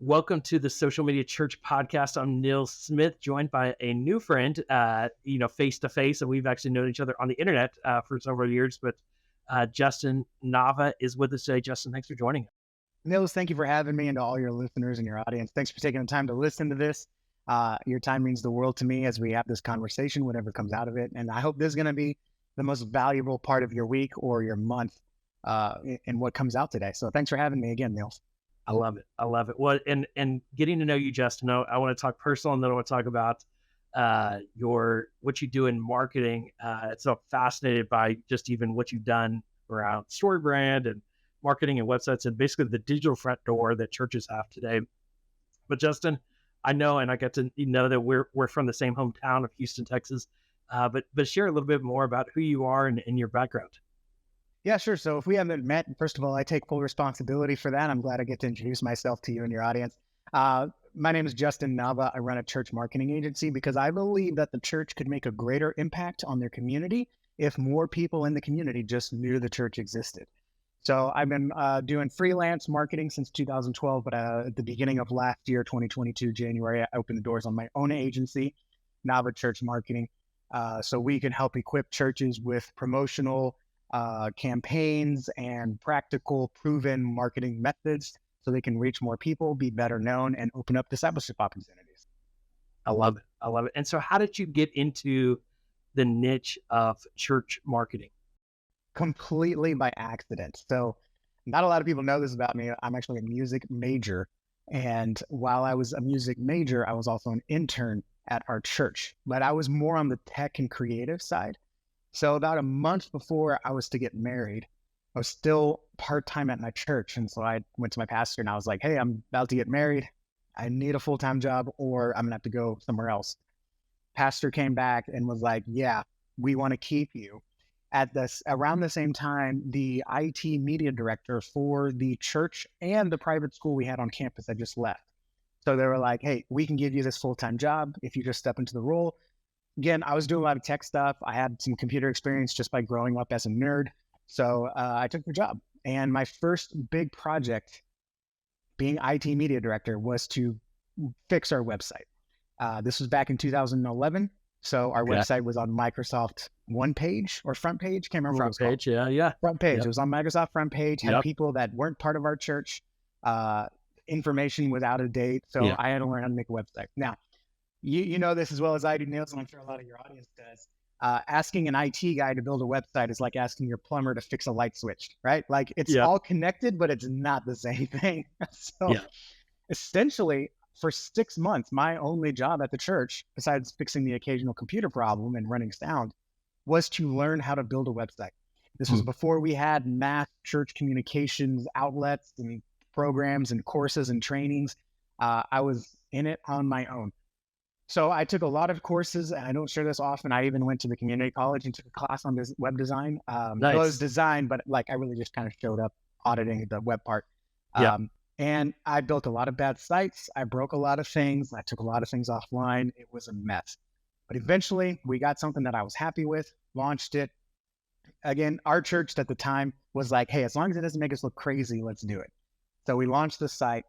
Welcome to the Social Media Church podcast. I'm Neil Smith, joined by a new friend, face to face. And we've actually known each other on the internet for several years. But Justin Nava is with us today. Justin, thanks for joining us. Nils, thank you for having me, and to all your listeners and your audience. Thanks for taking the time to listen to this. Your time means the world to me as we have this conversation, whatever comes out of it. And I hope this is going to be the most valuable part of your week or your month in what comes out today. So thanks for having me again, Nils. I love it. I love it. Well, and getting to know you, Justin, I want to talk personal, and then I want to talk about what you do in marketing. So I'm fascinated by just even what you've done around story brand and marketing and websites and basically the digital front door that churches have today. But Justin, I know, and I get to know that we're from the same hometown of Houston, Texas. But share a little bit more about who you are and your background. Yeah, sure. So if we haven't met, first of all, I take full responsibility for that. I'm glad I get to introduce myself to you and your audience. My name is Justin Nava. I run a church marketing agency because I believe that the church could make a greater impact on their community if more people in the community just knew the church existed. So I've been doing freelance marketing since 2012, but at the beginning of last year, 2022, January, I opened the doors on my own agency, Nava Church Marketing. So we can help equip churches with promotional campaigns and practical, proven marketing methods so they can reach more people, be better known, and open up discipleship opportunities. I love it. I love it. And so how did you get into the niche of church marketing? Completely by accident. So not a lot of people know this about me. I'm actually a music major. And while I was a music major, I was also an intern at our church, but I was more on the tech and creative side. So about a month before I was to get married, I was still part-time at my church. And so I went to my pastor and I was like, hey, I'm about to get married. I need a full-time job or I'm gonna have to go somewhere else. Pastor came back and was like, yeah, we want to keep you. Around the same time, the IT media director for the church and the private school we had on campus had just left. So they were like, hey, we can give you this full-time job if you just step into the role. Again, I was doing a lot of tech stuff. I had some computer experience just by growing up as a nerd. So I took the job. And my first big project being IT media director was to fix our website. This was back in 2011. So our website was on Microsoft One Page or Front Page. Can't remember Front Page, yeah. Front Page. Yep. It was on Microsoft Front Page. Had people that weren't part of our church. Information was out of date. So I had to learn how to make a website. Now, you know this as well as I do, Niels, and I'm sure a lot of your audience does. Asking an IT guy to build a website is like asking your plumber to fix a light switch, right? Like it's all connected, but it's not the same thing. So essentially, for 6 months, my only job at the church, besides fixing the occasional computer problem and running sound, was to learn how to build a website. This was before we had mass church communications outlets and programs and courses and trainings. I was in it on my own. So I took a lot of courses, and I don't share this often. I even went to the community college and took a class on this web design. Nice. It was design, but like I really just kind of showed up auditing the web part. And I built a lot of bad sites. I broke a lot of things. I took a lot of things offline. It was a mess. But eventually we got something that I was happy with, launched it. Again, our church at the time was like, hey, as long as it doesn't make us look crazy, let's do it. So we launched the site.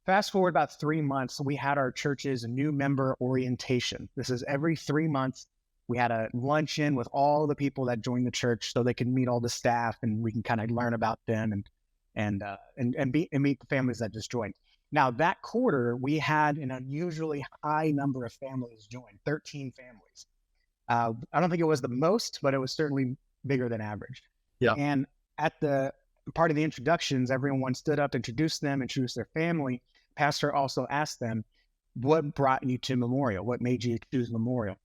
Fast forward about 3 months, we had our church's new member orientation. This is every 3 months. We had a luncheon with all the people that joined the church so they could meet all the staff and we can kind of learn about them and meet the families that just joined. Now that quarter, we had an unusually high number of families join, 13 families. I don't think it was the most, but it was certainly bigger than average. Yeah. And at the part of the introductions, everyone stood up, introduced their family. Pastor also asked them, what brought you to Memorial? What made you choose Memorial?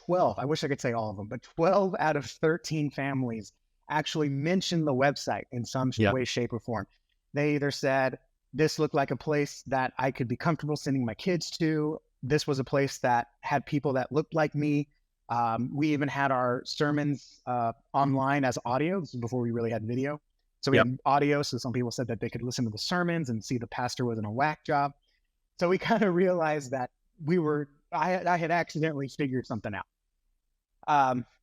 12, I wish I could say all of them, but 12 out of 13 families actually mentioned the website in some way, shape, or form. They either said, this looked like a place that I could be comfortable sending my kids to. This was a place that had people that looked like me. We even had our sermons online as audio. This is before we really had video. So we had audio. So some people said that they could listen to the sermons and see the pastor wasn't a whack job. So we kind of realized that I had accidentally figured something out.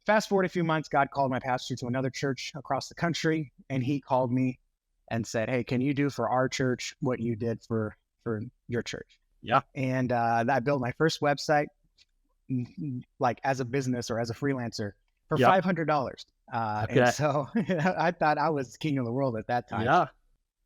Fast forward a few months, God called my pastor to another church across the country. And he called me and said, hey, can you do for our church what you did for for your church. Yeah. And I built my first website like as a business or as a freelancer for $500. Okay. And so I thought I was king of the world at that time. Yeah.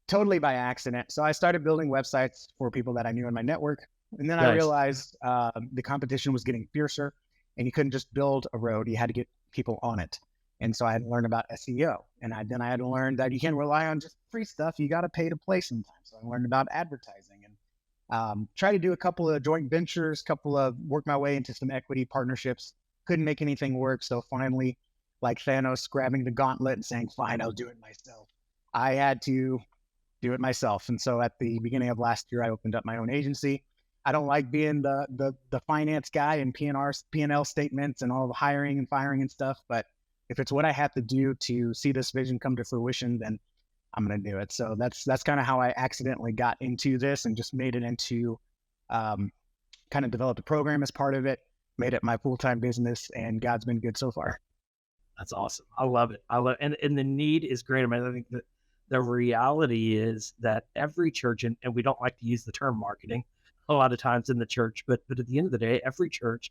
Totally by accident. So I started building websites for people that I knew in my network. And then I realized the competition was getting fiercer, and you couldn't just build a road. You had to get people on it. And so I had to learn about SEO. And then I had to learn that you can't rely on just free stuff. You got to pay to play sometimes. So I learned about advertising and try to do a couple of joint ventures, work my way into some equity partnerships. Couldn't make anything work. So finally, like Thanos grabbing the gauntlet and saying, fine, I'll do it myself. I had to do it myself. And so at the beginning of last year, I opened up my own agency. I don't like being the finance guy and P&L statements and all the hiring and firing and stuff. But if it's what I have to do to see this vision come to fruition, then I'm going to do it. So that's kind of how I accidentally got into this and just made it into, kind of developed a program as part of it, made it my full-time business, and God's been good so far. That's awesome. I love it. And the need is great. I mean, I think that the reality is that every church, and we don't like to use the term marketing a lot of times in the church, but at the end of the day, every church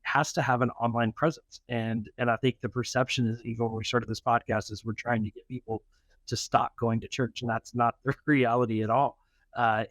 has to have an online presence. And I think the perception is, even when we started this podcast, is we're trying to get people to stop going to church. And that's not the reality at all.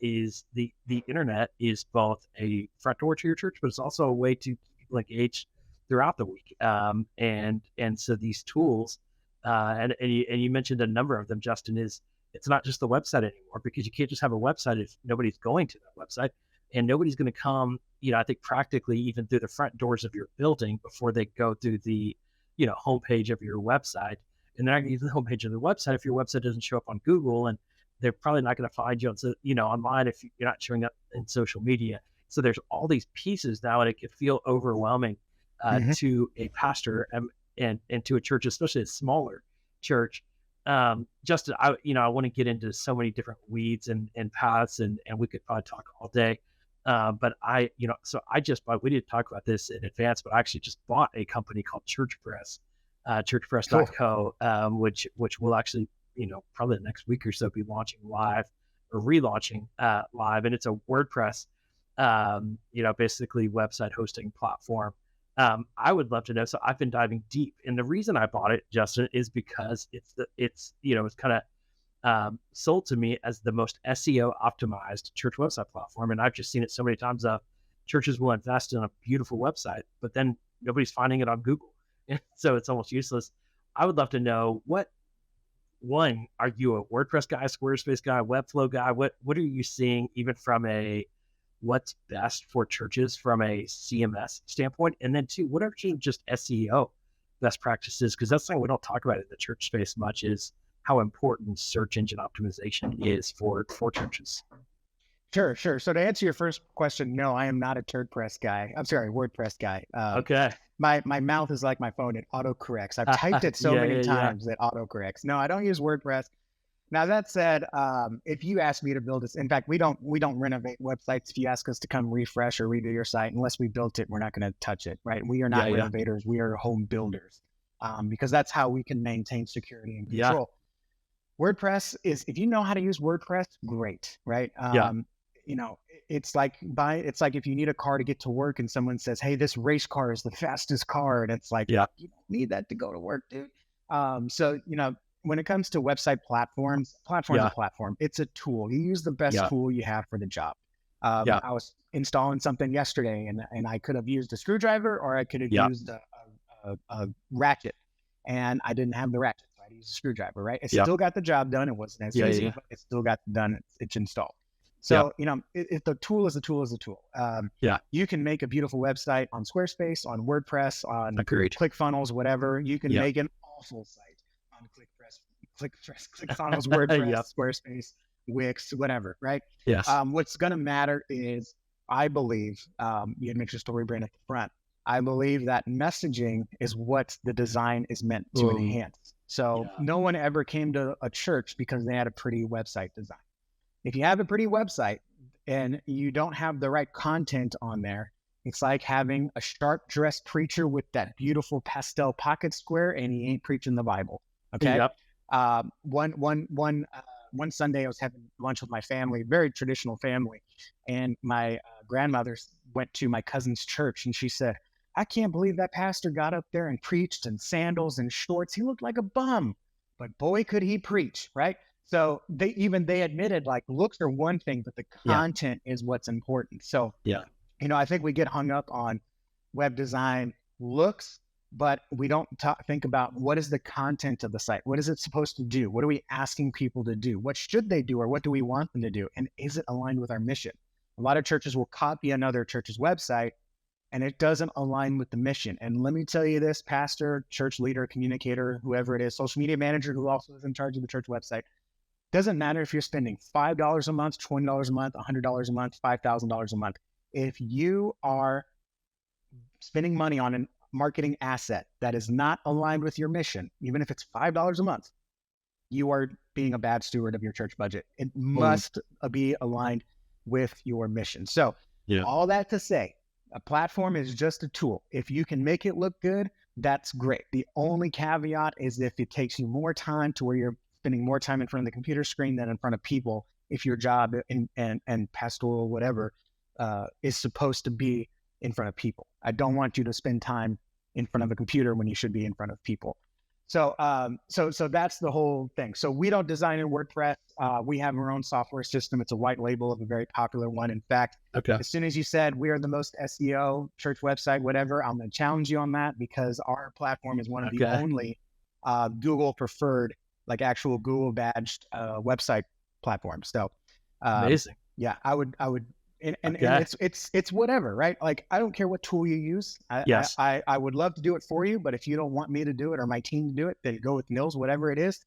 Is the internet is both a front door to your church, but it's also a way to engage throughout the week. And so these tools, and you mentioned a number of them, Justin, it's not just the website anymore, because you can't just have a website if nobody's going to that website, and nobody's going to come, I think practically even through the front doors of your building before they go through the, homepage of your website. And they're not going to use the homepage of the website if your website doesn't show up on Google, and they're probably not going to find you on, online if you're not showing up in social media. So there's all these pieces now, and it can feel overwhelming to a pastor and to a church, especially a smaller church. Justin, I want to get into so many different weeds and paths, and we could probably talk all day. But so we didn't talk about this in advance, but I actually just bought a company called ChurchPress, churchpress.co, which will actually, probably the next week or so be launching live or relaunching live. And it's a WordPress, basically website hosting platform. I would love to know. So I've been diving deep, and the reason I bought it, Justin, is because it's kind of sold to me as the most SEO optimized church website platform. And I've just seen it so many times. Churches will invest in a beautiful website, but then nobody's finding it on Google. So it's almost useless. I would love to know, are you a WordPress guy, Squarespace guy, Webflow guy? What are you seeing, even from what's best for churches from a CMS standpoint? And then two, what are just SEO best practices? Because that's something we don't talk about in the church space much, is how important search engine optimization is for churches. Sure. So to answer your first question, no, I am not a WordPress guy. WordPress guy. Okay. My mouth is like my phone. It autocorrects. I've typed it so many times that autocorrects. No, I don't use WordPress. Now that said, if you ask me to build this, in fact, we don't renovate websites. If you ask us to come refresh or redo your site, unless we built it, we're not going to touch it, right? We are not renovators. We are home builders, because that's how we can maintain security and control. WordPress is, if you know how to use WordPress, great, right? It's like if you need a car to get to work and someone says, hey, this race car is the fastest car. And it's like, you don't need that to go to work, dude. So, when it comes to website platforms, a platform, it's a tool. You use the best tool you have for the job. I was installing something yesterday, and I could have used a screwdriver, or I could have used a ratchet, and I didn't have the ratchet, so I used a screwdriver, right? It still got the job done. It wasn't as easy, but it still got done. It's installed. So, if the tool is a tool is a tool. You can make a beautiful website on Squarespace, on WordPress, on ClickFunnels, whatever. You can make an awful site on ClickFunnels, WordPress, Squarespace, Wix, whatever, right? Yes. What's going to matter is, I believe, you had mentioned StoryBrand at the front. I believe that messaging is what the design is meant to enhance. So no one ever came to a church because they had a pretty website design. If you have a pretty website and you don't have the right content on there, it's like having a sharp dressed preacher with that beautiful pastel pocket square, and he ain't preaching the Bible. Okay. Yep. One one Sunday I was having lunch with my family, very traditional family, and my grandmother went to my cousin's church, and she said, "I can't believe that pastor got up there and preached in sandals and shorts. He looked like a bum, but boy, could he preach!" Right? So they admitted, like, looks are one thing, but the content is what's important. So I think we get hung up on web design looks, but we don't think about what is the content of the site. What is it supposed to do? What are we asking people to do? What should they do, or what do we want them to do? And is it aligned with our mission? A lot of churches will copy another church's website, and it doesn't align with the mission. And let me tell you this, pastor, church leader, communicator, whoever it is, social media manager who also is in charge of the church website, doesn't matter if you're spending $5 a month, $20 a month, $100 a month, $5,000 a month. If you are spending money on a marketing asset that is not aligned with your mission, even if it's $5 a month, you are being a bad steward of your church budget. It must be aligned with your mission. So all that to say, a platform is just a tool. If you can make it look good, that's great. The only caveat is if it takes you more time to where you're spending more time in front of the computer screen than in front of people, if your job and pastoral whatever is supposed to be in front of people. I don't want you to spend time in front of a computer when you should be in front of people. So that's the whole thing. So we don't design in WordPress. We have our own software system. It's a white label of a very popular one. In fact, as soon as you said we are the most SEO church website, whatever, I'm going to challenge you on that, because our platform is one of the only Google preferred, like actual Google badged website platforms. So amazing. Yeah, I would. And it's whatever, right? Like, I don't care what tool you use. I would love to do it for you, but if you don't want me to do it or my team to do it, then go with Nils, whatever it is.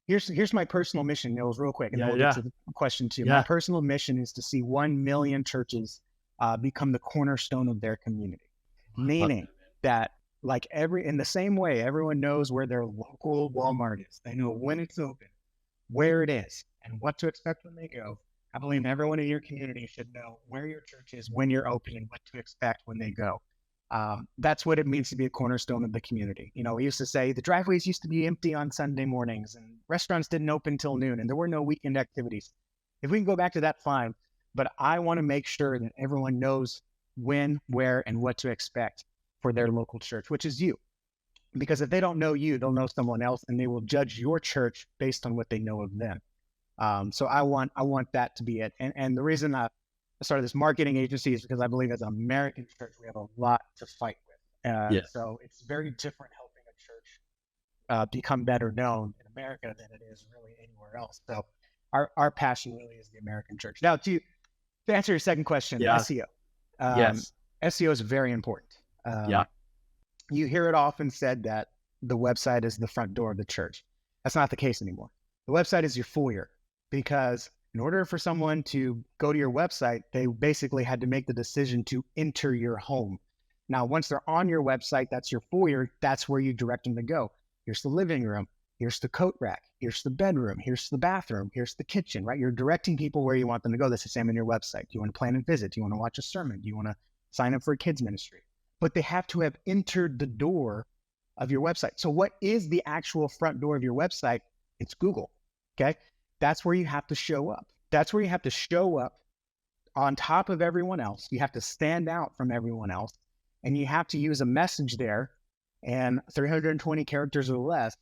Here's my personal mission, Nils, real quick, and then we'll get to the question too. My personal mission is to see 1 million churches become the cornerstone of their community, meaning that, like, in the same way everyone knows where their local Walmart is. They know when it's open, where it is, and what to expect when they go. I believe everyone in your community should know where your church is, when you're open, and what to expect when they go. That's what it means to be a cornerstone of the community. We used to say the driveways used to be empty on Sunday mornings, and restaurants didn't open till noon, and there were no weekend activities. If we can go back to that, fine. But I want to make sure that everyone knows when, where, and what to expect for their local church, which is you. Because if they don't know you, they'll know someone else, and they will judge your church based on what they know of them. So I want that to be it. And the reason I started this marketing agency is because I believe as an American church, we have a lot to fight with. So it's very different helping a church become better known in America than it is really anywhere else. So our passion really is the American church. Now, to answer your second question, SEO. SEO is very important. You hear it often said that the website is the front door of the church. That's not the case anymore. The website is your foyer. Because in order for someone to go to your website, they basically had to make the decision to enter your home. Now, once they're on your website, that's your foyer. That's where you direct them to go. Here's the living room. Here's the coat rack. Here's the bedroom. Here's the bathroom. Here's the kitchen, right? You're directing people where you want them to go. That's the same in your website. Do you want to plan and visit? Do you want to watch a sermon? Do you want to sign up for a kids ministry? But they have to have entered the door of your website. So what is the actual front door of your website? It's Google, okay? That's where you have to show up. That's where you have to show up on top of everyone else. You have to stand out from everyone else, and you have to use a message there, and 320 characters or less,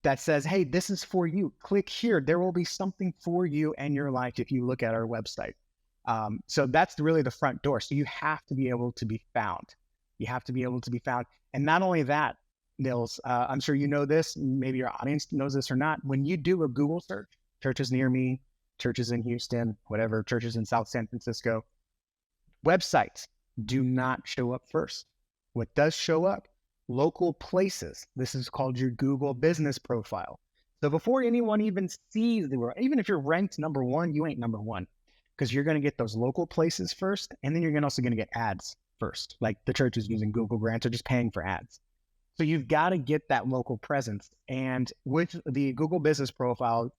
that says, hey, this is for you. Click here. There will be something for you and your life if you look at our website. So that's really the front door. So you have to be able to be found. You have to be able to be found. And not only that, Nils, I'm sure you know this, maybe your audience knows this or not. When you do a Google search, churches near me, churches in Houston, whatever, churches in South San Francisco, websites do not show up first. What does show up? Local places. This is called your Google business profile. So before anyone even sees even if you're ranked number 1, you ain't number 1, because you're going to get those local places first, and then you're also going to get ads first. Like the church is using Google Grants or just paying for ads. So you've got to get that local presence. And with the Google business profile,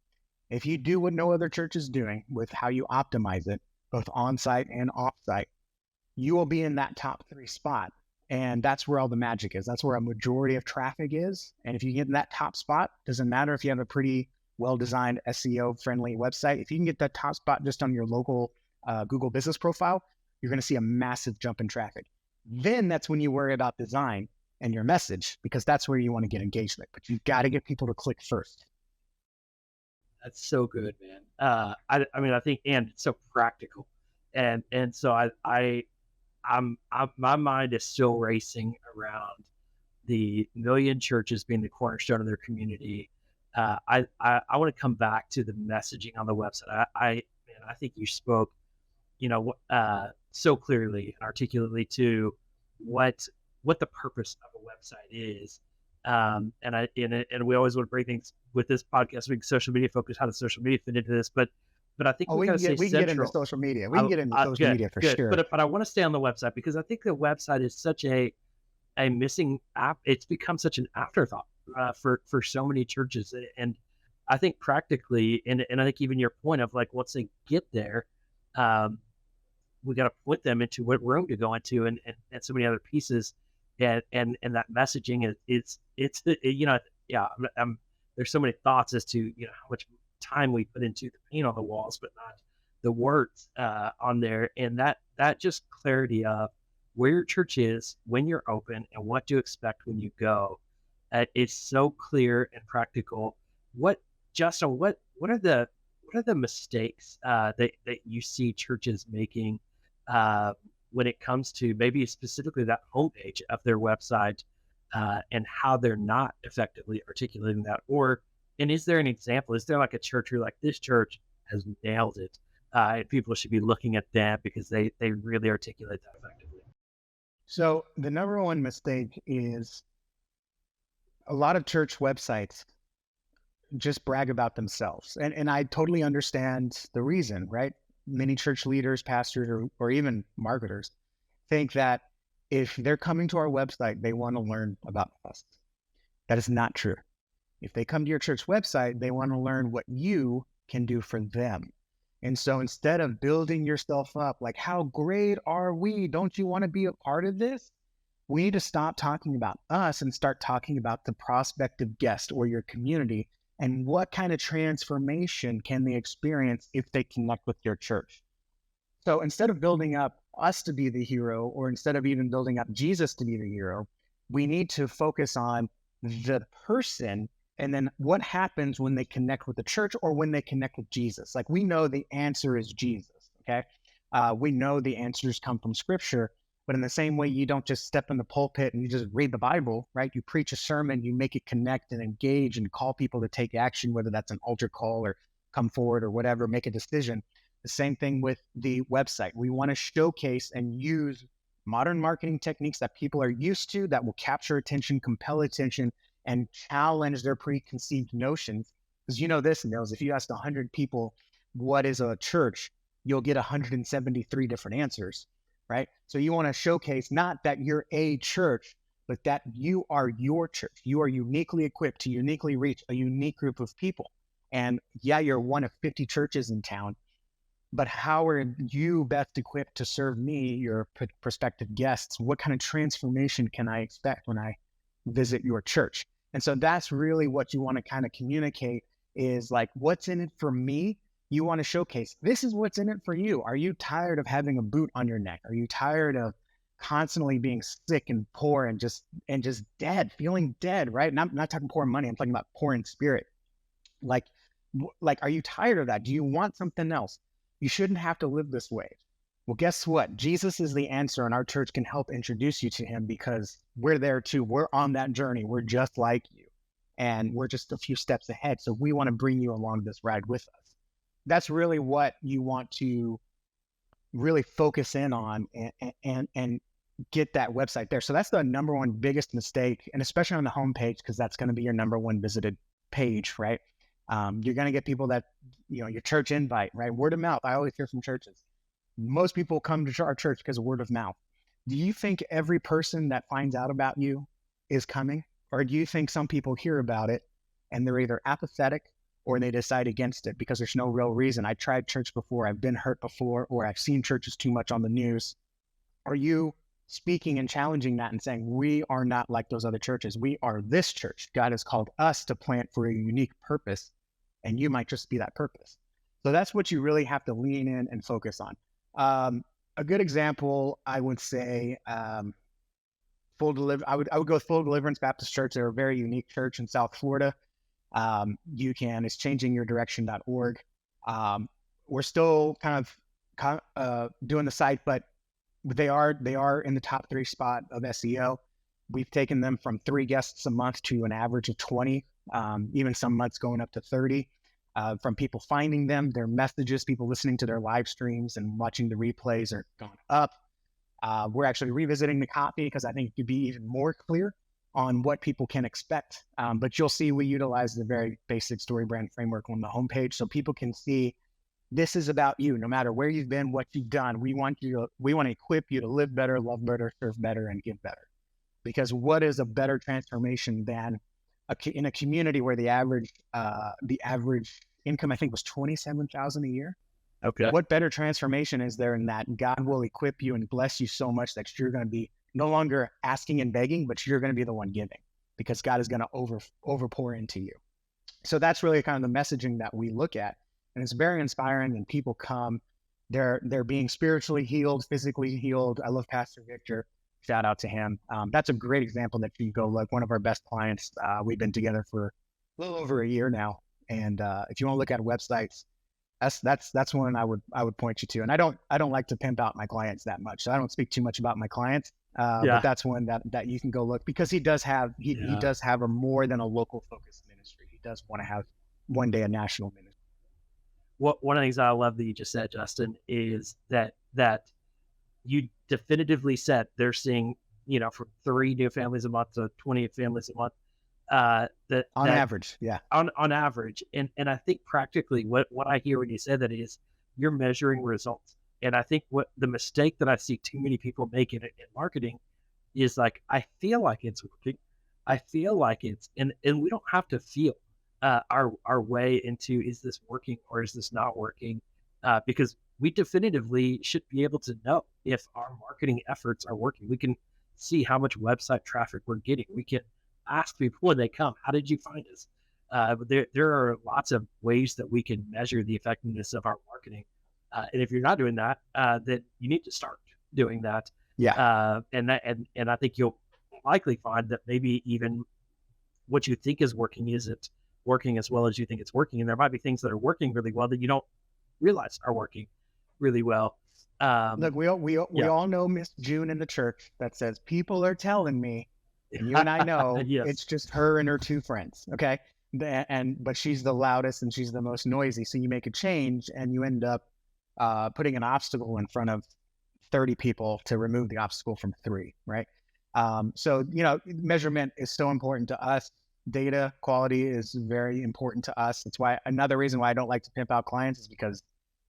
if you do what no other church is doing with how you optimize it, both on-site and off-site, you will be in that top 3 spot. And that's where all the magic is. That's where a majority of traffic is. And if you get in that top spot, doesn't matter if you have a pretty well-designed, SEO-friendly website, if you can get that top spot just on your local Google business profile, you're going to see a massive jump in traffic. Then that's when you worry about design and your message, because that's where you want to get engagement. But you've got to get people to click first. That's so good, man. I mean, I think, and it's so practical, and so my mind is still racing around the million churches being the cornerstone of their community. I want to come back to the messaging on the website. I think you spoke, so clearly and articulately to what the purpose of a website is. And we always want to bring things with this podcast, being social media focused. How does social media fit into this? But I think we got to say we can get into social media. We can get into social media for sure. But I want to stay on the website because I think the website is such a missing app. It's become such an afterthought for so many churches. And I think practically, and I think even your point of like, once they get there, we got to put them into what room to go into and so many other pieces. And that messaging is there's so many thoughts as to, how much time we put into the paint on the walls, but not the words on there. And that just clarity of where your church is, when you're open, and what to expect when you go. It's so clear and practical. Justin, what are the mistakes that you see churches making when it comes to maybe specifically that homepage of their website and how they're not effectively articulating that? And is there an example? Is there like a church where like, this church has nailed it and people should be looking at that because they really articulate that effectively? So the number one mistake is a lot of church websites just brag about themselves. And I totally understand the reason, right? Many church leaders, pastors, or even marketers think that if they're coming to our website, they want to learn about us. That is not true. If they come to your church website, they want to learn what you can do for them. And so instead of building yourself up, like, how great are we? Don't you want to be a part of this? We need to stop talking about us and start talking about the prospective guest or your community and what kind of transformation can they experience if they connect with your church. So instead of building up us to be the hero, or instead of even building up Jesus to be the hero, we need to focus on the person. And then what happens when they connect with the church or when they connect with Jesus? Like, we know the answer is Jesus, okay? We know the answers come from scripture, but in the same way, you don't just step in the pulpit and you just read the Bible, right? You preach a sermon, you make it connect and engage and call people to take action, whether that's an altar call or come forward or whatever, make a decision. The same thing with the website. We want to showcase and use modern marketing techniques that people are used to that will capture attention, compel attention, and challenge their preconceived notions. Because you know this, Nils, if you asked 100 people, what is a church, you'll get 173 different answers, right? So you want to showcase not that you're a church, but that you are your church. You are uniquely equipped to uniquely reach a unique group of people. And yeah, you're one of 50 churches in town, but how are you best equipped to serve me, your prospective guests? What kind of transformation can I expect when I visit your church? And so that's really what you want to kind of communicate is like, what's in it for me? You want to showcase, this is what's in it for you. Are you tired of having a boot on your neck? Are you tired of constantly being sick and poor and just dead, feeling dead, right? And I'm not talking poor money. I'm talking about poor in spirit. Like, are you tired of that? Do you want something else? You shouldn't have to live this way. Well, guess what? Jesus is the answer, and our church can help introduce you to him because we're there too. We're on that journey. We're just like you, and we're just a few steps ahead. So we want to bring you along this ride with us. That's really what you want to really focus in on and get that website there. So that's the number one biggest mistake, and especially on the homepage, because that's going to be your number one visited page, right? You're going to get people that, your church invite, right? Word of mouth. I always hear from churches. Most people come to our church because of word of mouth. Do you think every person that finds out about you is coming? Or do you think some people hear about it and they're either apathetic or they decide against it because there's no real reason? I tried church before, I've been hurt before, or I've seen churches too much on the news. Are you speaking and challenging that and saying, we are not like those other churches. We are this church. God has called us to plant for a unique purpose. and you might just be that purpose. So that's what you really have to lean in and focus on. A good example, I would say, I would go with Full Deliverance Baptist Church. They're a very unique church in South Florida. It's changingyourdirection.org. We're still kind of doing the site, but they are in the top 3 spot of SEO. We've taken them from 3 guests a month to an average of 20, even some months going up to 30. From people finding them, their messages, people listening to their live streams and watching the replays are going up. We're actually revisiting the copy because I think it could be even more clear on what people can expect. But you'll see we utilize the very basic story brand framework on the homepage so people can see this is about you, no matter where you've been, what you've done. We want to equip you to live better, love better, serve better, and give better. Because what is a better transformation than in a community where the average income, I think, was $27,000 a year? Okay. What better transformation is there in that? God will equip you and bless you so much that you're going to be no longer asking and begging, but you're going to be the one giving, because God is going to overpour into you. So that's really kind of the messaging that we look at. And it's very inspiring, and people come, they're being spiritually healed, physically healed. I love Pastor Victor. Shout out to him. That's a great example that you go look. One of our best clients. We've been together for a little over a year now. And if you want to look at websites, that's one I would point you to. And I don't like to pimp out my clients that much, so I don't speak too much about my clients. But that's one that you can go look, because he does have he does have a more than a local focused ministry. He does want to have one day a national ministry. One of the things I love that you just said, Justin, is that you definitively said they're seeing, from 3 new families a month to 20 families a month. On average, yeah. On average. And I think practically what I hear when you say that is you're measuring results. And I think what the mistake that I see too many people make in marketing is like, I feel like it's working. I feel like it's, and we don't have to feel our way into, is this working or is this not working? Because we definitively should be able to know if our marketing efforts are working. We can see how much website traffic we're getting. We can ask people when they come, how did you find us? There are lots of ways that we can measure the effectiveness of our marketing. And if you're not doing that, then you need to start doing that. Yeah. And I think you'll likely find that maybe even what you think is working isn't working as well as you think it's working. And there might be things that are working really well that you don't realize are working really well. Look, we all know Miss June in the church that says, people are telling me, and you and I know yes. It's just her and her 2 friends. Okay. But she's the loudest and she's the most noisy. So you make a change and you end up putting an obstacle in front of 30 people to remove the obstacle from 3, right? So, measurement is so important to us. Data quality is very important to us. That's why another reason why I don't like to pimp out clients is because,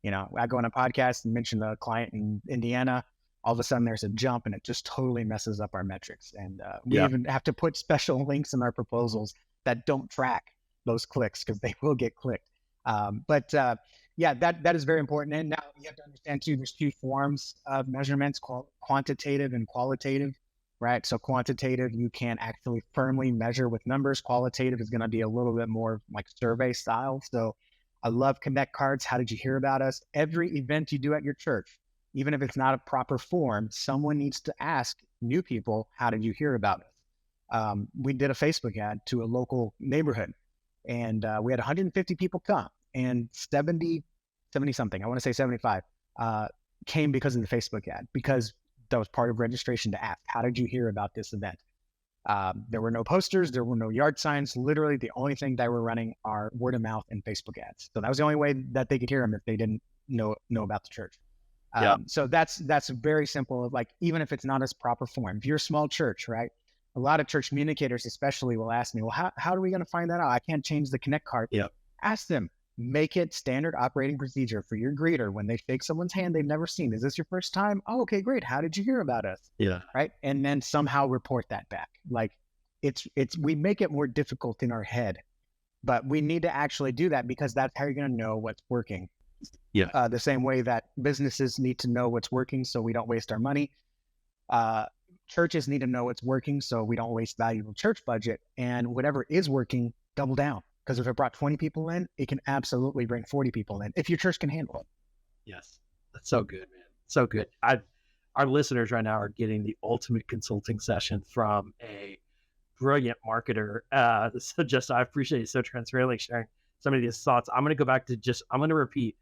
I go on a podcast and mention the client in Indiana, all of a sudden there's a jump and it just totally messes up our metrics. And we even have to put special links in our proposals that don't track those clicks because they will get clicked. But that is very important. And now you have to understand too, there's 2 forms of measurements, quantitative and qualitative, right? So quantitative, you can actually firmly measure with numbers. Qualitative is going to be a little bit more like survey style. So I love Connect cards. How did you hear about us? Every event you do at your church, even if it's not a proper form, someone needs to ask new people, how did you hear about us? We did a Facebook ad to a local neighborhood, and we had 150 people come, and 70 something, I want to say 75, came because of the Facebook ad, because that was part of registration to ask, how did you hear about this event? There were no posters, there were no yard signs. Literally the only thing that we're running are word of mouth and Facebook ads. So that was the only way that they could hear them if they didn't know about the church. So that's very simple. Like, even if it's not as proper form, if you're a small church, right? A lot of church communicators especially will ask me, well, how are we going to find that out? I can't change the Connect card. Ask them, make it standard operating procedure for your greeter. When they shake someone's hand they've never seen, is this your first time? Oh, okay, great. How did you hear about us? Right. And then somehow report that back. Like, we make it more difficult in our head, but we need to actually do that, because that's how you're going to know what's working. The same way that businesses need to know what's working so we don't waste our money. Churches need to know what's working so we don't waste valuable church budget, and whatever is working, double down. Because if it brought 20 people in, it can absolutely bring 40 people in if your church can handle it. Yes. That's so good, man. So good. Our listeners right now are getting the ultimate consulting session from a brilliant marketer. So just, I appreciate you so transparently sharing some of these thoughts. I'm going to go back to I'm going to repeat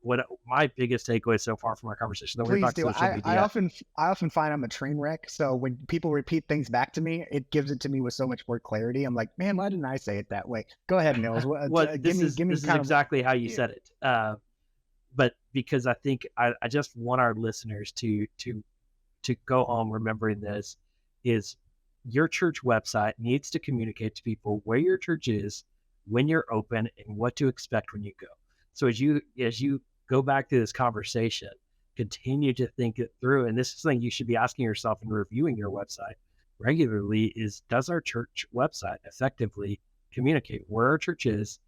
what my biggest takeaway so far from our conversation. Then we're Please about do. social I media. often find I'm a train wreck. So when people repeat things back to me, it gives it to me with so much more clarity. I'm like, man, why didn't I say it that way? Go ahead, Nils. Give me this is kind of exactly how you said it. But because I think I just want our listeners to go home remembering this is your church website needs to communicate to people where your church is, when you're open, and what to expect when you go. So as you go back to this conversation, continue to think it through. And this is something you should be asking yourself and reviewing your website regularly is, does our church website effectively communicate where our church is,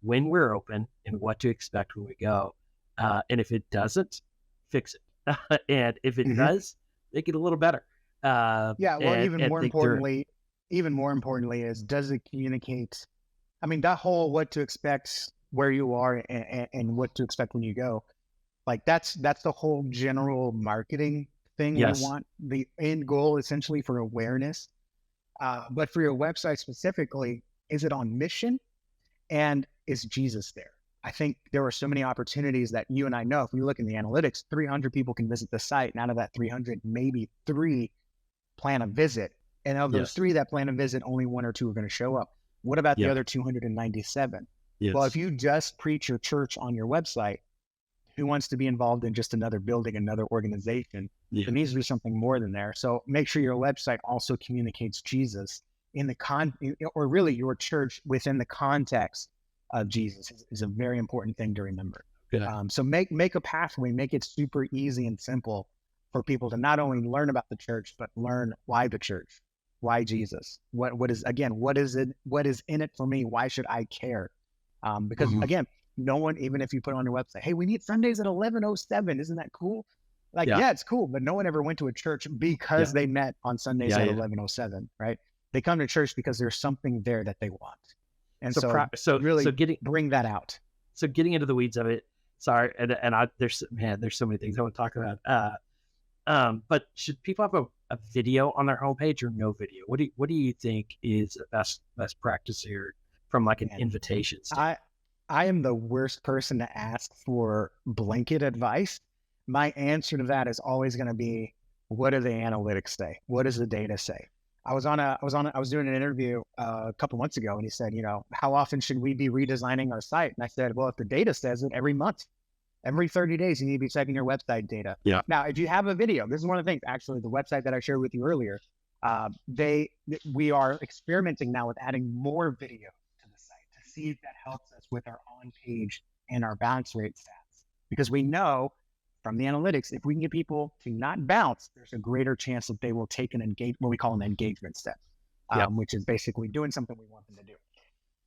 when we're open, and what to expect when we go? And if it doesn't, fix it. And if it does, make it a little better. Yeah. Well, And think through it. even more importantly is, does it communicate? I mean, that whole what to expect where you are and what to expect when you go, like that's the whole general marketing thing. We Yes. want the end goal essentially for awareness. But for your website specifically, is it on mission? And is Jesus there? I think there are so many opportunities that you and I know. If we look in the analytics, 300 people can visit the site. And out of that 300, maybe 3 plan a visit. And of those Yes. 3 that plan a visit, only 1 or 2 are going to show up. What about the Yep. other 297? Yes. Well, if you just preach your church on your website, who wants to be involved in just another building, another organization? Yeah. There needs to be something more than there. So make sure your website also communicates Jesus in the or really your church within the context of Jesus is a very important thing to remember. Good. So make a pathway, make it super easy and simple for people to not only learn about the church, but learn why the church, why Jesus, what is in it for me? Why should I care? Because again, no one, even if you put on your website, hey, we meet Sundays at 11:07. Isn't that cool? Like, yeah, it's cool, but no one ever went to a church because they met on Sundays at 11:07, right? They come to church because there's something there that they want. And so bring that out. So getting into the weeds of it, sorry, there's so many things I want to talk about. But should people have a video on their homepage or no video? What do you think is the best practice here from like an invitation standpoint? I am the worst person to ask for blanket advice. My answer to that is always going to be, what do the analytics say? What does the data say? I was doing an interview a couple months ago, and he said, how often should we be redesigning our site? And I said, well, if the data says it, every month, every 30 days, you need to be checking your website data. Yeah. Now, if you have a video, this is one of the things, actually, the website that I shared with you earlier, we are experimenting now with adding more video to the site to see if that helps us with our on-page and our bounce rate stats. Because we know from the analytics, if we can get people to not bounce, there's a greater chance that they will take what we call an engagement step, which is basically doing something we want them to do.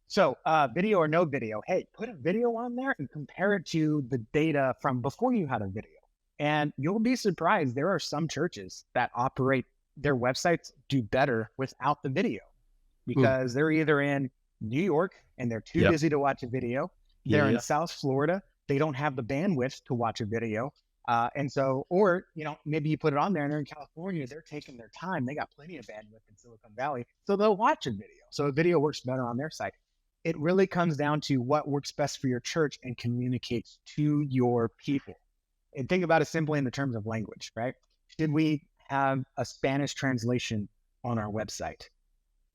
So video or no video, hey, put a video on there and compare it to the data from before you had a video. And you'll be surprised. There are some churches that operate their websites do better without the video because they're either in New York and they're too busy to watch a video. They're in South Florida. They don't have the bandwidth to watch a video. And so, or, maybe you put it on there and they're in California, they're taking their time. They got plenty of bandwidth in Silicon Valley. So they'll watch a video. So a video works better on their site. It really comes down to what works best for your church and communicates to your people. And think about it simply in the terms of language, right? Should we have a Spanish translation on our website?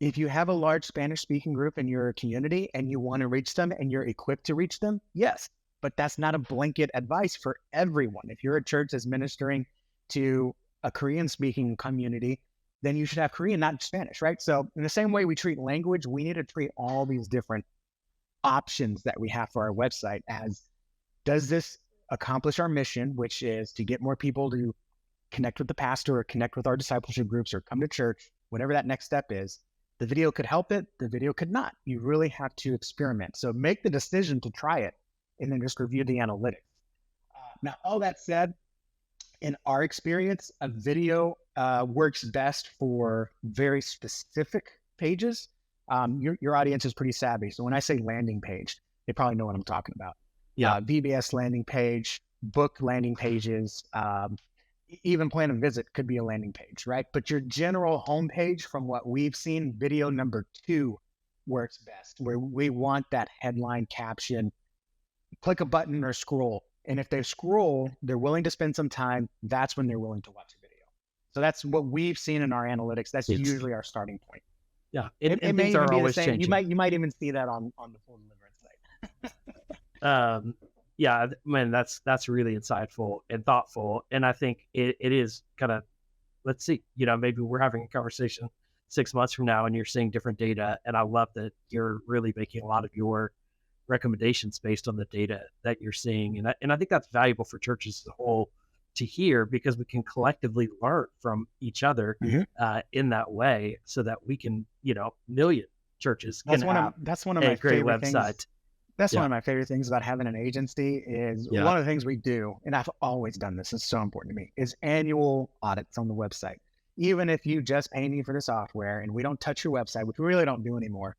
If you have a large Spanish speaking group in your community and you want to reach them and you're equipped to reach them, yes. But that's not a blanket advice for everyone. If you're a church that's ministering to a Korean speaking community, then you should have Korean, not Spanish, right? So in the same way we treat language, we need to treat all these different options that we have for our website as, does this accomplish our mission, which is to get more people to connect with the pastor or connect with our discipleship groups or come to church, whatever that next step is. The video could help it. The video could not. You really have to experiment. So make the decision to try it and then just review the analytics. Now, all that said, in our experience, a video works best for very specific pages. your audience is pretty savvy. So when I say landing page, they probably know what I'm talking about. Yeah. VBS landing page, book landing pages, even plan a visit could be a landing page, right? But your general homepage, from what we've seen, video number 2 works best, where we want that headline caption, click a button or scroll. And if they scroll, they're willing to spend some time. That's when they're willing to watch a video. So that's what we've seen in our analytics. That's usually our starting point. Yeah. And things may even are be always the same. changing. You might even see that on the full deliverance site. Yeah, man, that's really insightful and thoughtful. And I think it is kind of, let's see, maybe we're having a conversation 6 months from now and you're seeing different data. And I love that you're really making a lot of your recommendations based on the data that you're seeing. And I think that's valuable for churches as a whole to hear, because we can collectively learn from each other in that way, so that we can, million churches can that's one of my great favorite website. Things. That's one of my favorite things about having an agency is one of the things we do, and I've always done this, it's so important to me, is annual audits on the website. Even if you just pay me for the software and we don't touch your website, which we really don't do anymore,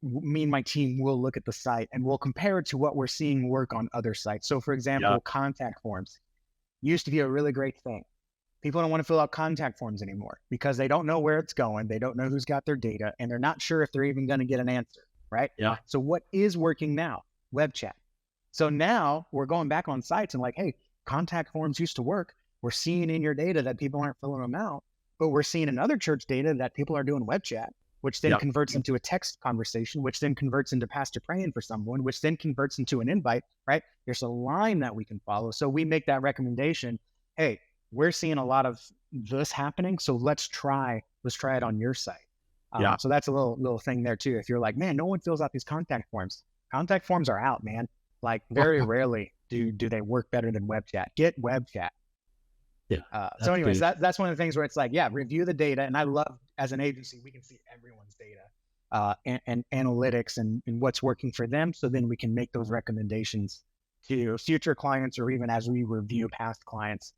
me and my team will look at the site and we'll compare it to what we're seeing work on other sites. So for example, contact forms used to be a really great thing. People don't want to fill out contact forms anymore because they don't know where it's going. They don't know who's got their data, and they're not sure if they're even going to get an answer, right? Yeah. So what is working now? Web chat. So now we're going back on sites and like, hey, contact forms used to work. We're seeing in your data that people aren't filling them out, but we're seeing in other church data that people are doing web chat, which then converts into a text conversation, which then converts into pastor praying for someone, which then converts into an invite, right? There's a line that we can follow. So we make that recommendation. Hey, we're seeing a lot of this happening, so let's try it on your site. So that's a little thing there too. If you're like, man, no one fills out these contact forms. Contact forms are out, man. Like very rarely do they work better than web chat. Get web chat. Yeah. So anyways, that's one of the things where it's like, review the data. And I love, as an agency, we can see everyone's data and analytics and what's working for them. So then we can make those recommendations to future clients, or even as we review past clients,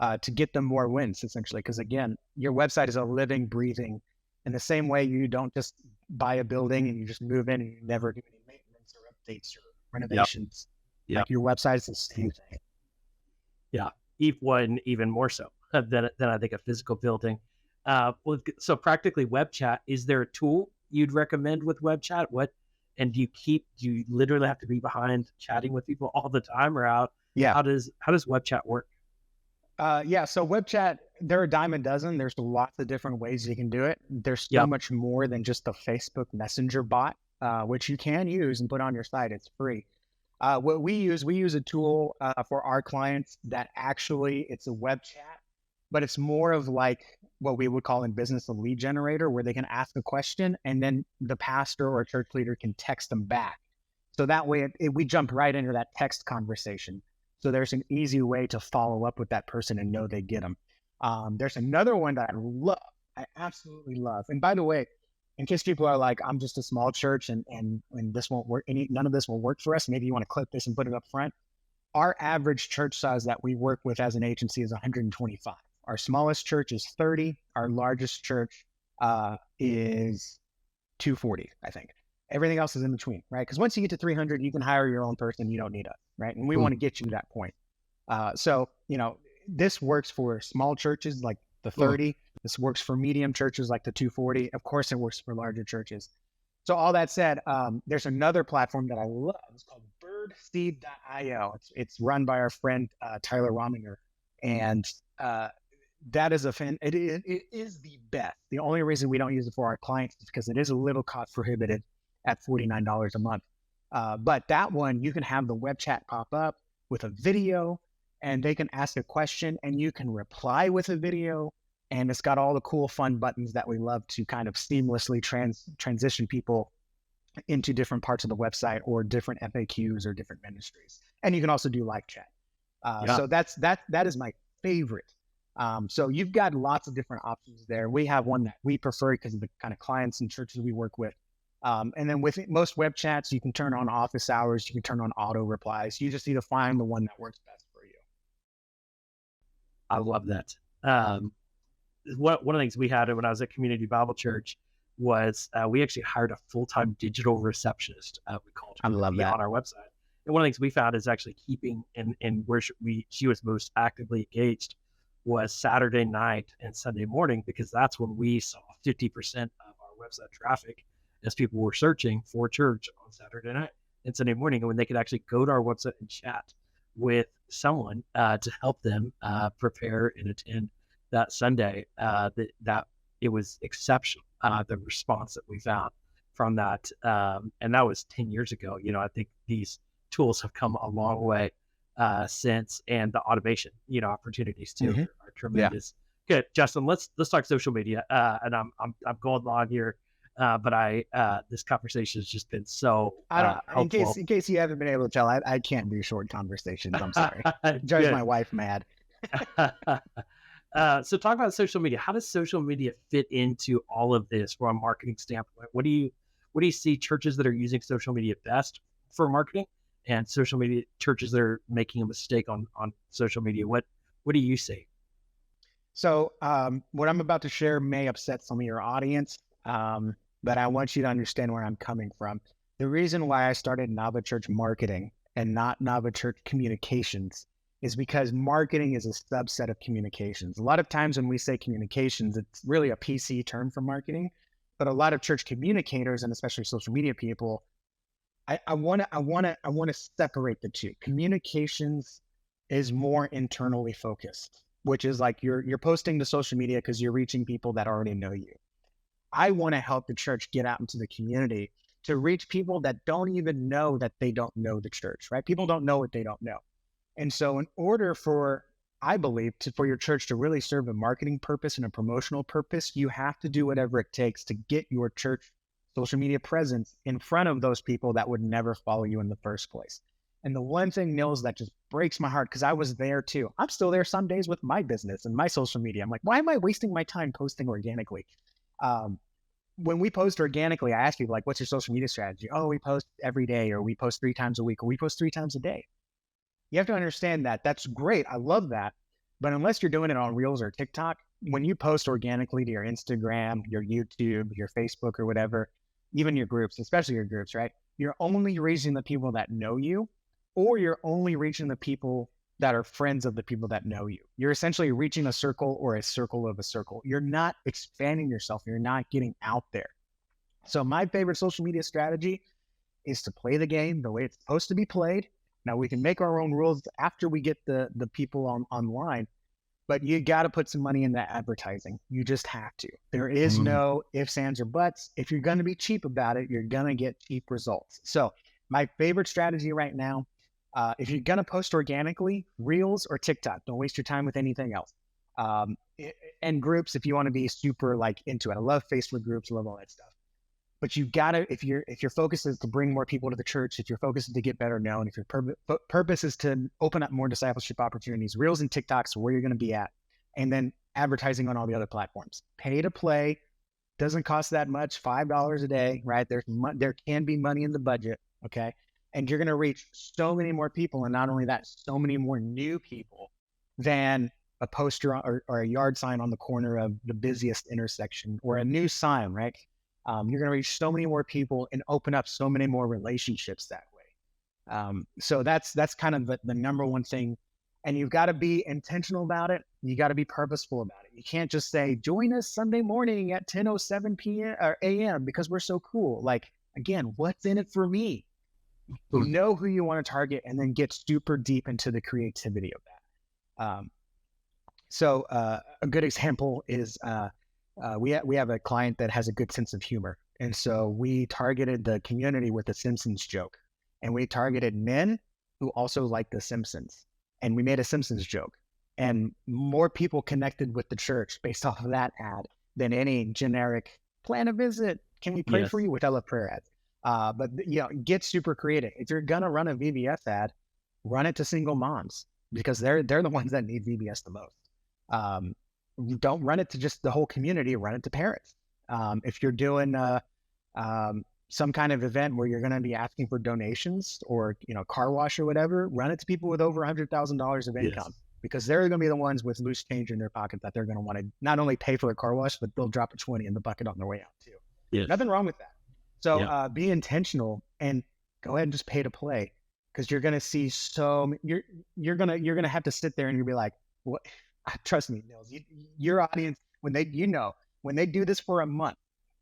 to get them more wins, essentially. Because again, your website is a living, breathing, in the same way you don't just buy a building and you just move in and you never do any maintenance or updates or renovations. Like your website is the same thing. Yeah. Even more so than I think a physical building. So practically web chat, is there a tool you'd recommend with web chat? And do you literally have to be behind chatting with people all the time, or how does web chat work? So web chat, there are a dime a dozen. There's lots of different ways you can do it. There's so much more than just the Facebook Messenger bot, which you can use and put on your site. It's free. What we use a tool for our clients that actually, it's a web chat, but it's more of like what we would call in business a lead generator, where they can ask a question and then the pastor or church leader can text them back. So that way we jump right into that text conversation. So there's an easy way to follow up with that person and know they get them. There's another one that I absolutely love. And by the way, in case people are like, I'm just a small church and this won't work, none of this will work for us, maybe you want to clip this and put it up front. Our average church size that we work with as an agency is 125. Our smallest church is 30. Our largest church is 240, I think. Everything else is in between, right? Because once you get to 300, you can hire your own person. You don't need us, right? And we want to get you to that point. So this works for small churches like the 30. This works for medium churches like the 240. Of course, it works for larger churches. So all that said, there's another platform that I love. It's called birdseed.io. It's run by our friend Tyler Rominger, and that is it is the best. The only reason we don't use it for our clients is because it is a little cost prohibitive at $49 a month. But that one, you can have the web chat pop up with a video, and they can ask a question and you can reply with a video. And it's got all the cool, fun buttons that we love to kind of seamlessly transition people into different parts of the website or different FAQs or different ministries. And you can also do live chat. So that is my favorite. So you've got lots of different options there. We have one that we prefer because of the kind of clients and churches we work with. And then with most web chats, you can turn on office hours. You can turn on auto replies. You just need to find the one that works best for you. I love that. One of the things we had when I was at Community Bible Church, was we actually hired a full-time digital receptionist, we called I her, to love be that. on our website. And one of the things we found is actually keeping and where she was most actively engaged was Saturday night and Sunday morning, because that's when we saw 50% of our website traffic as people were searching for church on Saturday night and Sunday morning, and when they could actually go to our website and chat with someone to help them prepare and attend that Sunday. That it was exceptional, the response that we found from that. And that was 10 years ago. I think these tools have come a long way since, and the automation, opportunities too Hmm. are Yeah. tremendous. Good, Justin. Let's talk social media. And I'm going long here, but this conversation has just been so I don't. helpful. In case you haven't been able to tell, I can't do short conversations. I'm sorry. It drives Good. my wife mad. So talk about social media. How does social media fit into all of this from a marketing standpoint? What do you see churches that are using social media best for marketing, and social media churches that are making a mistake on social media? What do you see? So, what I'm about to share may upset some of your audience, but I want you to understand where I'm coming from. The reason why I started Nava Church Marketing and not Nava Church Communications is because marketing is a subset of communications. A lot of times when we say communications, it's really a PC term for marketing, but a lot of church communicators and especially social media people, I want to separate the two. Communications is more internally focused, which is like you're posting to social media because you're reaching people that already know you. I want to help the church get out into the community to reach people that don't even know that they don't know the church, right? People don't know what they don't know. And so in order for, I believe, for your church to really serve a marketing purpose and a promotional purpose, you have to do whatever it takes to get your church social media presence in front of those people that would never follow you in the first place. And the one thing, Nils, that just breaks my heart, because I was there too. I'm still there some days with my business and my social media. I'm like, why am I wasting my time posting organically? Um, when we post organically, I ask people, like, what's your social media strategy? Oh, we post every day, or we post 3 times a week, or we post 3 times a day. You have to understand that that's great. I love that. But unless you're doing it on Reels or TikTok, when you post organically to your Instagram, your YouTube, your Facebook, or whatever, even your groups, especially your groups, right? You're only reaching the people that know you, or you're only reaching the people that are friends of the people that know you. You're essentially reaching a circle or a circle of a circle. You're not expanding yourself. You're not getting out there. So my favorite social media strategy is to play the game the way it's supposed to be played. Now we can make our own rules after we get the people online, but you got to put some money into advertising. You just have to. There is Mm. no ifs, ands, or buts. If you're going to be cheap about it, you're going to get cheap results. So my favorite strategy right now, if you're going to post organically, Reels or TikTok, don't waste your time with anything else. And groups, if you want to be super like into it. I love Facebook groups, love all that stuff. But you gotta, if your focus is to bring more people to the church, if your focus is to get better known, if your purpose is to open up more discipleship opportunities, Reels and TikToks are where you're going to be at, and then advertising on all the other platforms. Pay to play doesn't cost that much, $5 a day, right? There can be money in the budget, okay, and you're going to reach so many more people, and not only that, so many more new people than a poster or a yard sign on the corner of the busiest intersection, or a new sign, right? You're going to reach so many more people and open up so many more relationships that way. So that's kind of the number one thing. And you've got to be intentional about it. You got to be purposeful about it. You can't just say, join us Sunday morning at 10:07 p.m. or a.m. because we're so cool. Like, again, what's in it for me? Know who you want to target, and then get super deep into the creativity of that. So a good example is we have a client that has a good sense of humor, and so we targeted the community with the Simpsons joke, and we targeted men who also like the Simpsons, and we made a Simpsons joke, and more people connected with the church based off of that ad than any generic plan a visit. Can we pray for Yes. you? Which I love prayer ads. But get super creative. If you're gonna run a VBS ad, run it to single moms, because they're the ones that need VBS the most. Um, don't run it to just the whole community, run it to parents. If you're doing some kind of event where you're going to be asking for donations, or car wash or whatever, run it to people with over $100,000 of Yes. income, because they're going to be the ones with loose change in their pocket that they're going to want to not only pay for a car wash, but they'll drop a 20 in the bucket on their way out too. Yes. Nothing wrong with that. So Yeah. be intentional and go ahead and just pay to play, because you're gonna see you're gonna have to sit there and you'll be like, what? Trust me, Nils, your audience, when they do this for a month,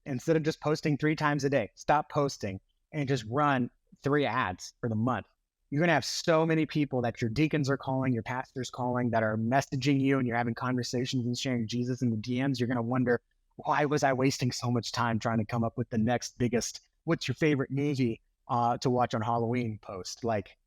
instead of just posting 3 times a day, stop posting and just run 3 ads for the month. You're going to have so many people that your deacons are calling, your pastors calling, that are messaging you, and you're having conversations and sharing Jesus in the DMs. You're going to wonder, why was I wasting so much time trying to come up with the next biggest, what's your favorite movie to watch on Halloween post? Like,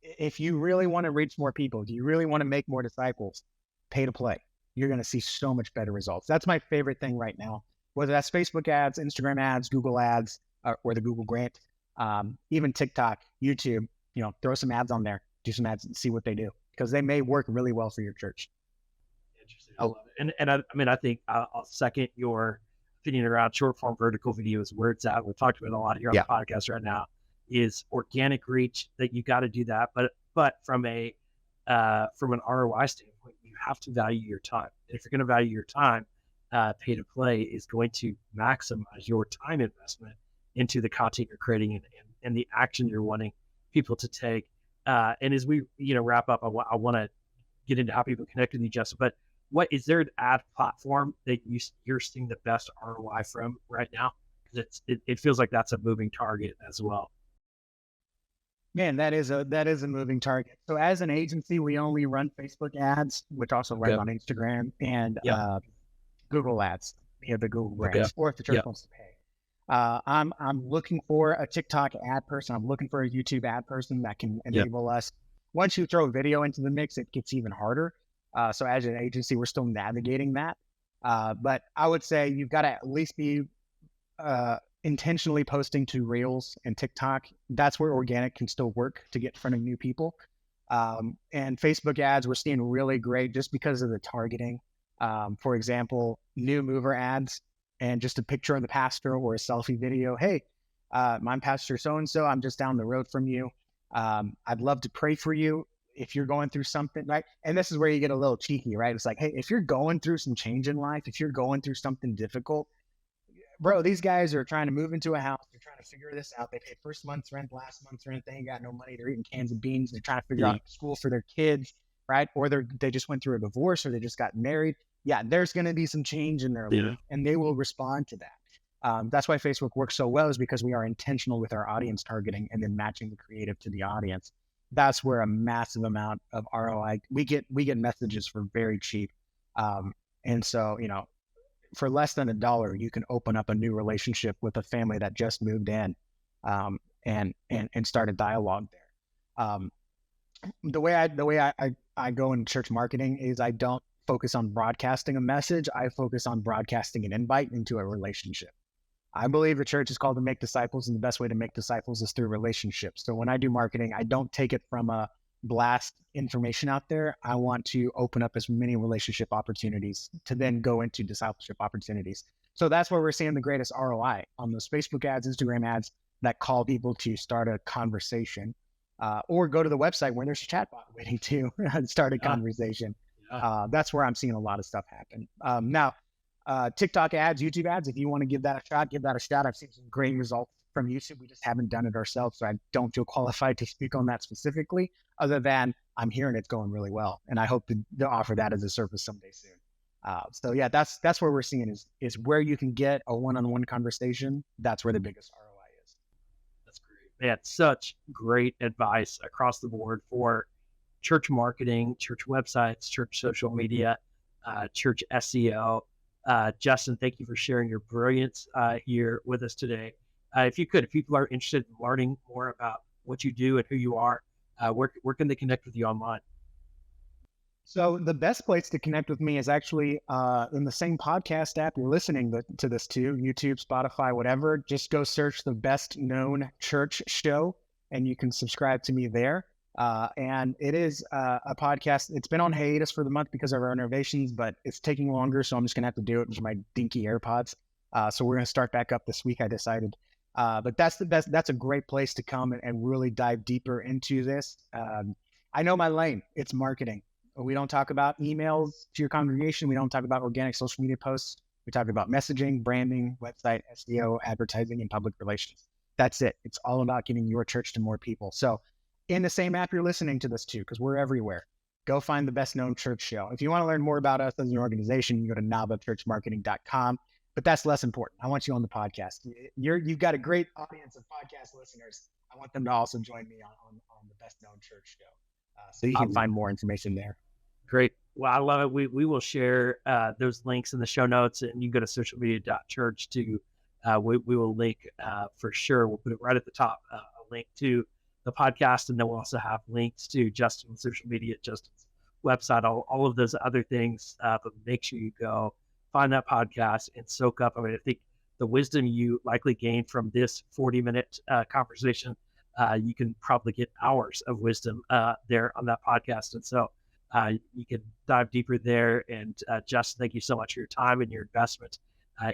if you really want to reach more people, do you really want to make more disciples, pay to play. You're going to see so much better results. That's my favorite thing right now, whether that's Facebook ads, Instagram ads, Google ads, or the Google grant, even TikTok, YouTube. Throw some ads on there, do some ads and see what they do, because they may work really well for your church. Interesting. I love it. And I mean, I think I'll second your opinion around short form vertical videos, where it's at. We've talked about it a lot here on the podcast right now, is organic reach, that you got to do that. But from an ROI standpoint, you have to value your time. And if you're going to value your time, pay to play is going to maximize your time investment into the content you're creating and the action you're wanting people to take. And as we wrap up, I want to get into how people connect with you, Justin. But is there an ad platform that you're seeing the best ROI from right now? Because it feels like that's a moving target as well. Man, that is a moving target. So as an agency, we only run Facebook ads, which also runs on Instagram, and Google ads via the Google branch, or if the church wants to pay. I'm looking for a TikTok ad person. I'm looking for a YouTube ad person that can enable us. Once you throw video into the mix, it gets even harder. So as an agency, we're still navigating that. But I would say you've got to at least be intentionally posting to Reels and TikTok. That's where organic can still work to get in front of new people. And Facebook ads, we're seeing really great just because of the targeting. For example, new mover ads, and just a picture of the pastor or a selfie video. Hey, I'm Pastor so-and-so. I'm just down the road from you. I'd love to pray for you if you're going through something, right? And this is where you get a little cheeky, right? It's like, hey, if you're going through some change in life, if you're going through something difficult, bro, these guys are trying to move into a house. They're trying to figure this out. They paid first month's rent, last month's rent. They ain't got no money. They're eating cans of beans. They're trying to figure out school for their kids, right? Or they just went through a divorce, or they just got married. Yeah, there's going to be some change in their life, and they will respond to that. That's why Facebook works so well, is because we are intentional with our audience targeting and then matching the creative to the audience. That's where a massive amount of ROI, we get messages for very cheap. And so, for less than $1, you can open up a new relationship with a family that just moved in, and start a dialogue there. The way I go in church marketing is I don't focus on broadcasting a message. I focus on broadcasting an invite into a relationship. I believe the church is called to make disciples, and the best way to make disciples is through relationships. So when I do marketing, I don't take it from a blast information out there. I want to open up as many relationship opportunities to then go into discipleship opportunities. So that's where we're seeing the greatest ROI, on those Facebook ads, Instagram ads that call people to start a conversation, or go to the website where there's a chatbot waiting to start a conversation. That's where I'm seeing a lot of stuff happen. Now, TikTok ads, YouTube ads, if you want to give that a shot, give that a shot. I've seen some great results from YouTube. We just haven't done it ourselves, so I don't feel qualified to speak on that specifically, other than I'm hearing it's going really well, and I hope to offer that as a service someday soon. So yeah, that's where we're seeing is where you can get a one-on-one conversation. That's where the biggest ROI is. That's great, man. Such great advice across the board for church marketing, church websites, church social media, church SEO. Justin, thank you for sharing your brilliance here with us today. If people are interested in learning more about what you do and who you are, where can they connect with you online? So the best place to connect with me is actually in the same podcast app you're listening to this to, YouTube, Spotify, whatever. Just go search the Best Known Church Show, and you can subscribe to me there. And it is a podcast. It's been on hiatus for the month because of our renovations, but it's taking longer, so I'm just going to have to do it with my dinky AirPods. So we're going to start back up this week, I decided. But that's the best. That's a great place to come and really dive deeper into this. I know my lane. It's marketing. We don't talk about emails to your congregation. We don't talk about organic social media posts. We talk about messaging, branding, website, SEO, advertising, and public relations. That's it. It's all about getting your church to more people. So in the same app you're listening to this to, because we're everywhere, go find the Best Known Church Show. If you want to learn more about us as an organization, you go to navachurchmarketing.com. But that's less important. I want you on the podcast. You've got a great audience of podcast listeners. I want them to also join me on the Best Known Church Show. So you can find more information there. Great. Well, I love it. We will share those links in the show notes, and you can go to socialmedia.church to, we will link for sure. We'll put it right at the top, a link to the podcast, and then we'll also have links to Justin's social media, Justin's website, all of those other things. But make sure you go find that podcast and soak up. I mean, I think the wisdom you likely gained from this 40-minute conversation, you can probably get hours of wisdom there on that podcast. And so you can dive deeper there. And Justin, thank you so much for your time and your investment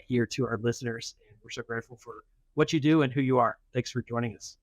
here to our listeners. And we're so grateful for what you do and who you are. Thanks for joining us.